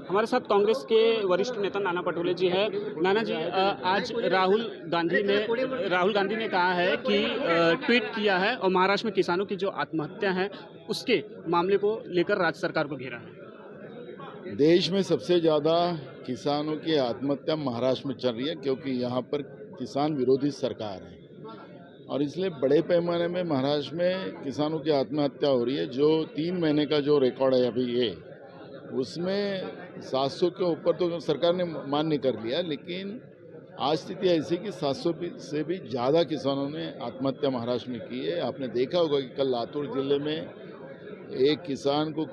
हमारे साथ कांग्रेस के वरिष्ठ नेता नाना पटोले जी हैं। नाना जी, आज राहुल गांधी ने कहा है कि ट्वीट किया है और महाराष्ट्र में किसानों की जो आत्महत्या है उसके मामले को लेकर राज्य सरकार को घेरा है। देश में सबसे ज़्यादा किसानों की आत्महत्या महाराष्ट्र में चल रही है, क्योंकि यहाँ पर किसान विरोधी सरकार है और इसलिए बड़े पैमाने में महाराष्ट्र में किसानों की आत्महत्या हो रही है। जो 3 महीने का जो रिकॉर्ड है अभी ये, उसमें 700 के ऊपर तो सरकार ने मान्य कर लिया, लेकिन आज स्थिति ऐसी कि 700 से भी ज़्यादा किसानों ने आत्महत्या महाराष्ट्र में की है। आपने देखा होगा कि कल लातूर जिले में एक किसान को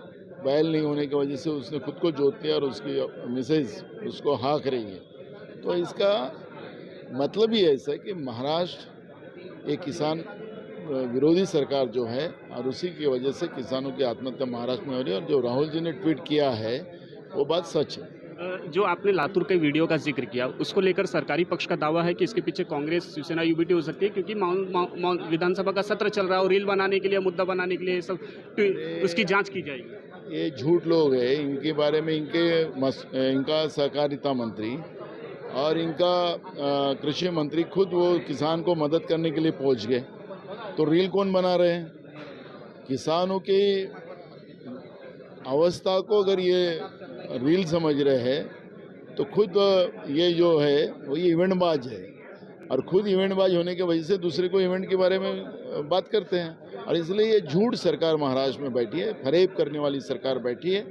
बैल नहीं होने की वजह से उसने खुद को जोत दिया और उसकी मिसेज उसको हाँक रही है। तो इसका मतलब ही ऐसा है कि महाराष्ट्र एक किसान विरोधी सरकार जो है और उसी की वजह से किसानों की आत्महत्या महाराष्ट्र में हो रही है। और जो राहुल जी ने ट्वीट किया है वो बात सच है। जो आपने लातूर के वीडियो का जिक्र किया, उसको लेकर सरकारी पक्ष का दावा है कि इसके पीछे कांग्रेस, शिवसेना, यूबीटी हो सकती है, क्योंकि विधानसभा का सत्र चल रहा है और रील बनाने के लिए, मुद्दा बनाने के लिए सब उसकी जांच की जाएगी। ये झूठ लोग हैं। इनके बारे में इनका सहकारिता मंत्री और इनका कृषि मंत्री खुद वो किसान को मदद करने के लिए पहुंच गए, तो रील कौन बना रहे हैं? किसानों की अवस्था को अगर ये रील समझ रहे हैं तो खुद ये जो है वो ये इवेंटबाज है और खुद इवेंटबाज होने की वजह से दूसरे को इवेंट के बारे में बात करते हैं। और इसलिए ये झूठ सरकार महाराष्ट्र में बैठी है, फरेब करने वाली सरकार बैठी है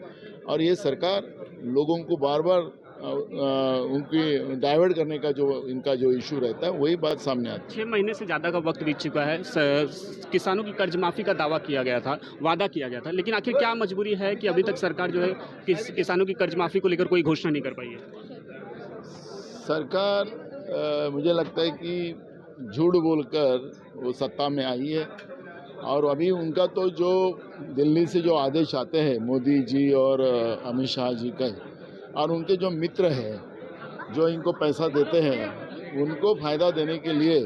और ये सरकार लोगों को बार बार उनकी डाइवर्ट करने का जो इनका जो इशू रहता है वही बात सामने आती है। 6 महीने से ज़्यादा का वक्त बीत चुका है। किसानों की कर्ज माफ़ी का वादा किया गया था, लेकिन आखिर क्या मजबूरी है कि अभी तक सरकार जो है किसानों की कर्ज माफ़ी को लेकर कोई घोषणा नहीं कर पाई है? सरकार मुझे लगता है कि झूठ बोलकर वो सत्ता में आई है और अभी उनका तो जो दिल्ली से जो आदेश आते हैं मोदी जी और अमित शाह जी का और उनके जो मित्र हैं जो इनको पैसा देते हैं उनको फ़ायदा देने के लिए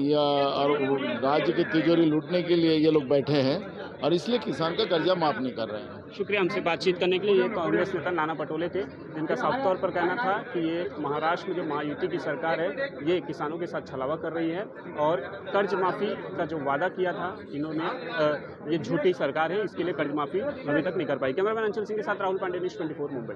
या और राज्य की तिजोरी लूटने के लिए ये लोग बैठे हैं और इसलिए किसान का कर्जा माफ़ नहीं कर रहे हैं। शुक्रिया हमसे बातचीत करने के लिए। ये कांग्रेस नेता नाना पटोले थे, जिनका साफ तौर पर कहना था कि ये महाराष्ट्र में जो महायुति की सरकार है ये किसानों के साथ छलावा कर रही है और कर्ज माफ़ी का जो वादा किया था इन्होंने, ये झूठी सरकार है, इसके लिए कर्ज माफ़ी अभी तक नहीं कर पाई। कैमरामैन अंचल सिंह के साथ राहुल पांडे, न्यूज़ 24 मुंबई।